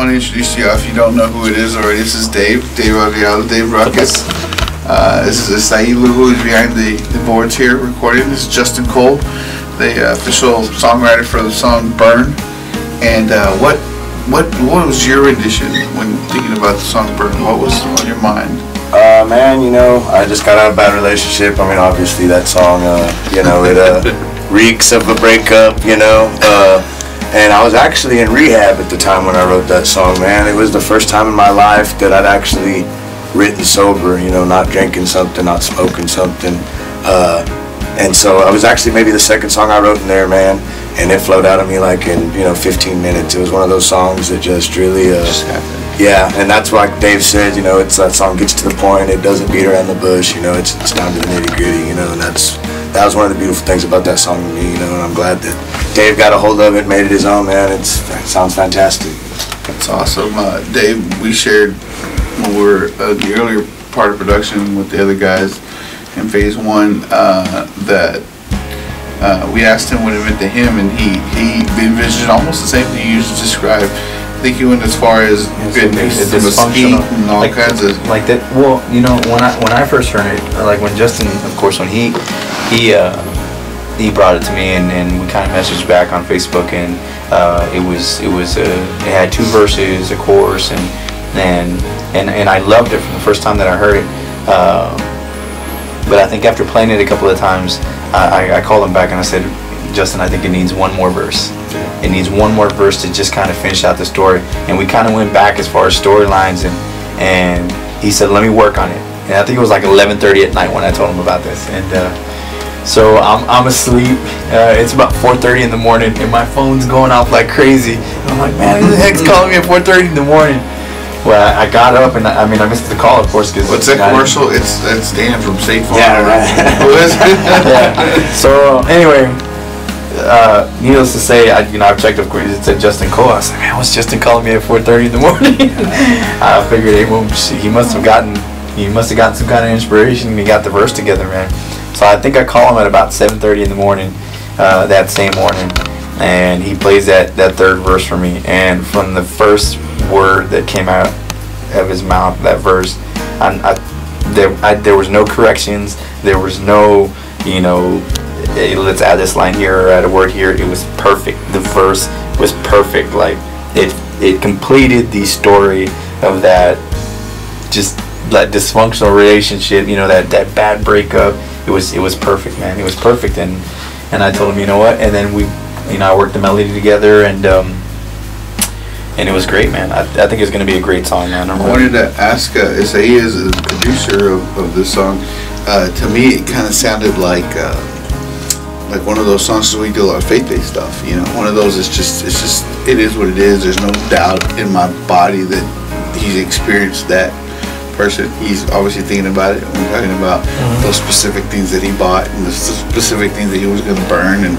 want to introduce you, if you don't know who it is already, this is Dave Rukkus. This is Sailu, who is behind the boards here recording. This is Justin Cole, the official songwriter for the song Burn. And what was your rendition when thinking about the song Burn? What was on your mind? Man, I just got out of a bad relationship. I mean, obviously that song, it reeks of a breakup, and I was actually in rehab at the time when I wrote that song, man. It was the first time in my life that I'd actually written sober, not drinking something, not smoking something. And so it was actually maybe the second song I wrote in there, man. And it flowed out of me like in, 15 minutes. It was one of those songs that just really, just happened. Yeah, and that's why Dave said, it's that song gets to the point, it doesn't beat around the bush, it's down to the nitty gritty, and that was one of the beautiful things about that song to me, and I'm glad that Dave got a hold of it, made it his own, man. It sounds fantastic. That's awesome. Dave, we shared when we were the earlier part of production with the other guys in phase one that we asked him what it meant to him, and he envisioned almost the same thing you just described. I think he went as far as getting used to mesquite and all kinds of like that. Well, when I first heard it, like when Justin, of course, when he brought it to me, and we kind of messaged back on Facebook, and it had two verses, a chorus, and I loved it from the first time that I heard it. But I think after playing it a couple of times, I called him back and I said, Justin, I think it needs one more verse. It needs one more verse to just kind of finish out the story. And we kind of went back as far as storylines, and he said, let me work on it. And I think it was like 11:30 at night when I told him about this. And so I'm asleep. It's about 4:30 in the morning, and my phone's going off like crazy. And I'm like, man, who the heck's calling me at 4:30 in the morning? Well, I got up, and I missed the call, of course. What's that commercial? It's Dan from State Farm. Yeah, right. Yeah. So anyway, needless to say, I've checked, of course, it said Justin Cole. I was like, man, what's Justin calling me at 4:30 in the morning? I figured, he must have gotten some kind of inspiration, and he got the verse together, man. So I think I call him at about 7:30 in the morning, that same morning, and he plays that third verse for me. And from the first word that came out of his mouth, that verse, there was no corrections. There was no, let's add this line here or add a word here. It was perfect. The verse was perfect. Like it completed the story of that dysfunctional relationship. That bad breakup. It was perfect, man. It was perfect. And I told him, you know what? And then I worked the melody together, and it was great, man. I think it's going to be a great song, man. I wanted to ask, Isai is the producer of this song. To me, it kind of sounded like one of those songs where we do a lot of faith-based stuff. One of those it is what it is. There's no doubt in my body that he's experienced that person. He's obviously thinking about it. We're talking about those specific things that he bought and the specific things that he was going to burn, and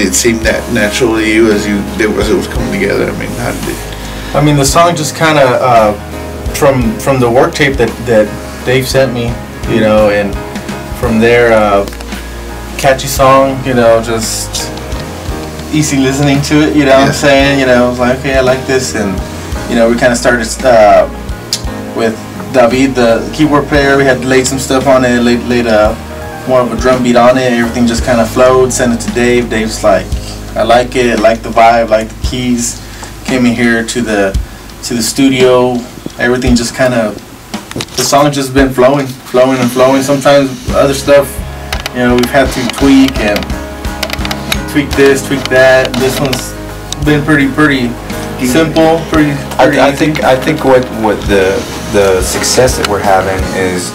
it seemed that natural to you as it was coming together. How did it? The song just kind of from the work tape that Dave sent me, and from there, catchy song, just easy listening to it. What I'm saying? I was like, okay, I like this, and we kind of started with David, the keyboard player. We had laid some stuff on it, laid more of a drum beat on it. Everything just kind of flowed. Sent it to Dave. Dave's like, I like it, like the vibe, like the keys. Came in here to the studio. Everything just kind of, the song just been flowing. Sometimes other stuff, we've had to tweak tweak this, tweak that. This one's been pretty simple, pretty I think what the success that we're having is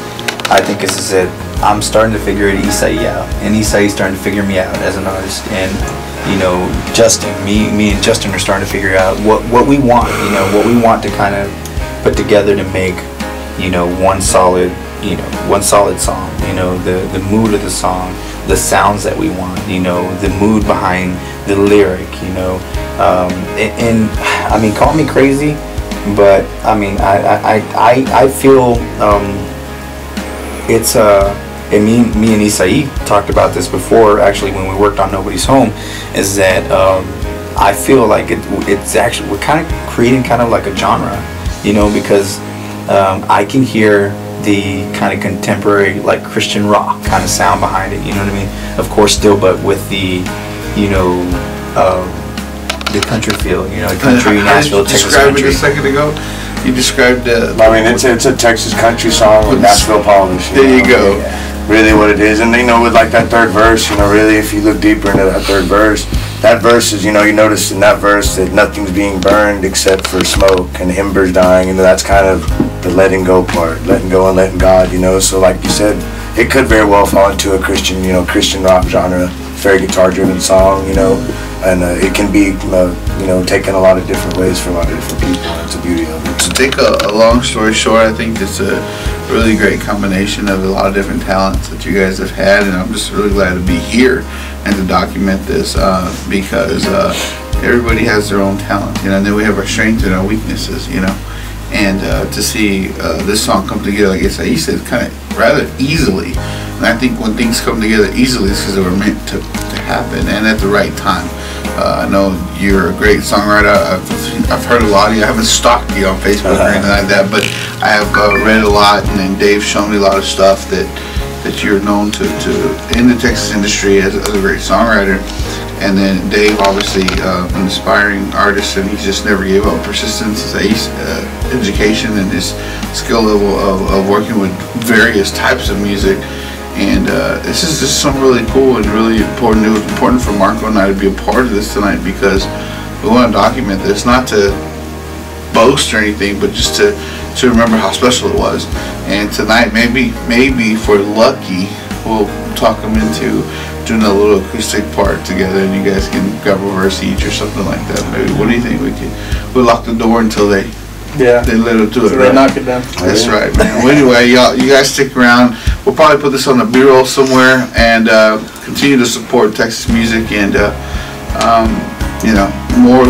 that I'm starting to figure Isai out, and Isai's starting to figure me out as an artist, and Justin, me and Justin are starting to figure out what we want, what we want to kind of put together to make one solid song, the mood of the song, the sounds that we want, the mood behind the lyric, and call me crazy, but I feel it's and me and Isai talked about this before, actually, when we worked on Nobody's Home, is that I feel like it's actually, we're kind of creating kind of like a genre, you know, because I can hear the kind of contemporary, like Christian rock kind of sound behind it, you know what I mean? Of course, still, but with the, you know, the country feel, you know, country, Nashville, Texas country. You described it a second ago. You described. I mean, it's a Texas country song with Nashville polish. There you go. Really, what it is, and you know, with like that third verse, you know, really, if you look deeper into that third verse, that verse is, you know, you notice in that verse that nothing's being burned except for smoke and embers dying, and that's kind of the letting go part, letting go and letting God, you know. So, like you said, it could very well fall into a Christian, you know, Christian rock genre, very guitar-driven song, you know. And it can be, you know, taken a lot of different ways for a lot of different people. That's the beauty of it. To take a long story short, I think it's a really great combination of a lot of different talents that you guys have had, and I'm just really glad to be here and to document this because everybody has their own talent, you know, and then we have our strengths and our weaknesses, you know. And to see this song come together, like I said, kind of rather easily. And I think when things come together easily, it's because they were meant to happen and at the right time. I know you're a great songwriter. I've heard a lot of you. I haven't stalked you on Facebook or anything like that, but I have read a lot, and then Dave's shown me a lot of stuff that you're known to in the Texas industry as a great songwriter. And then Dave, obviously, an inspiring artist, and he just never gave up. Persistence, his education, and his skill level of working with various types of music. And this is just something really cool and really important. It was important for Marco and I to be a part of this tonight because we want to document this, not to boast or anything, but just to remember how special it was. And tonight, maybe if we're lucky, we'll talk them into doing a little acoustic part together, and you guys can grab a verse each or something like that. Maybe. What do you think? We'll lock the door until they let them do it. So they knock it down. That's right, man. Well, anyway, you guys stick around. We'll probably put this on the B-roll somewhere and continue to support Texas music and you know, more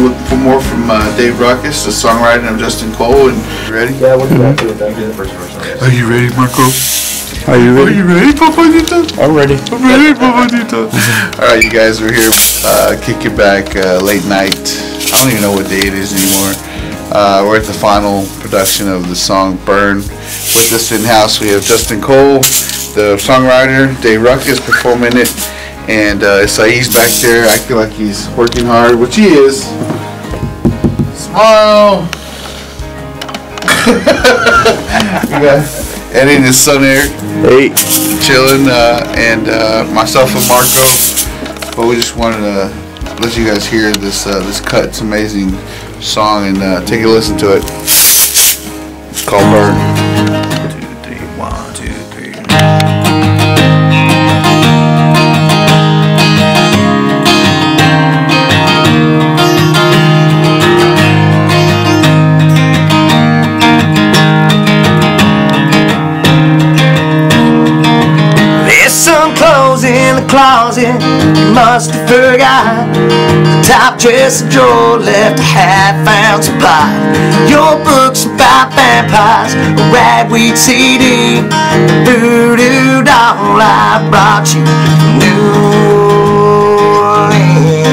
from Dave Rukkus, the songwriting of Justin Cole. And ready? Yeah, we'll do that too. That'll be the first verse. Are you ready, Marco? Are you ready? Are you ready, Papadita? I'm ready. I'm ready, Papadita. All right, you guys, we're here kicking back late night. I don't even know what day it is anymore. We're at the final production of the song Burn. With us in-house, we have Justin Cole, the songwriter, Dave Rukkus performing it, and Sai's back there acting like he's working hard, which he is. Smile! We got Eddie and his son Eric. Hey. Chilling, and myself and Marco. But we just wanted to let you guys hear this cut. It's an amazing song, and take a listen to it. It's called Burn. 2, 3, 1, 2, 3. In the closet, you must have forgot. The top dresser drawer left a half-ounce supply. Your books about vampires, a ragweed CD, the voodoo doll I brought you from New Orleans.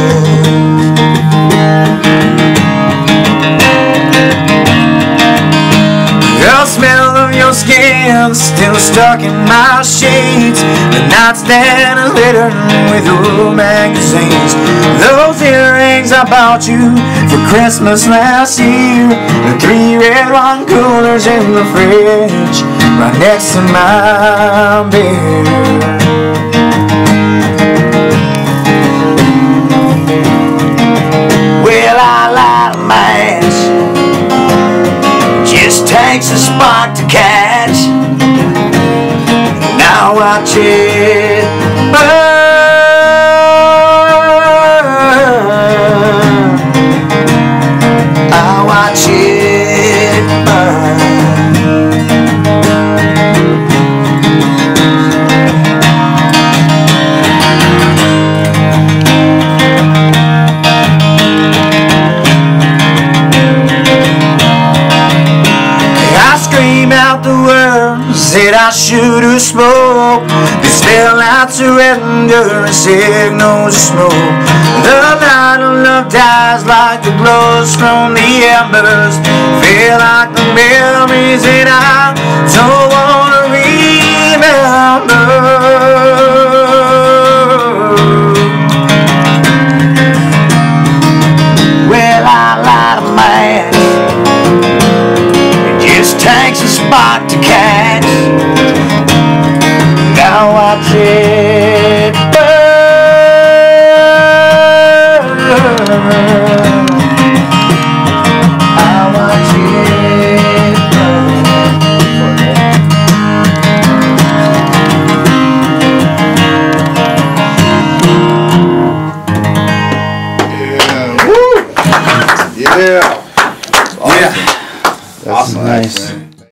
The smell of your skin still stuck in my sheets. The nightstand littered with old magazines. Those earrings I bought you for Christmas last year. The 3 red wine coolers in the fridge right next to my bed. Well, I light a match. Just takes a spark to catch. Now watch it burn. I watch it burn. I scream out the words that I should have spoke. They spell out surrender and signals of smoke. The light of love dies like the glows from the embers. Feel like the memories that I don't want to remember. Well, I light a match. It just takes a spark to catch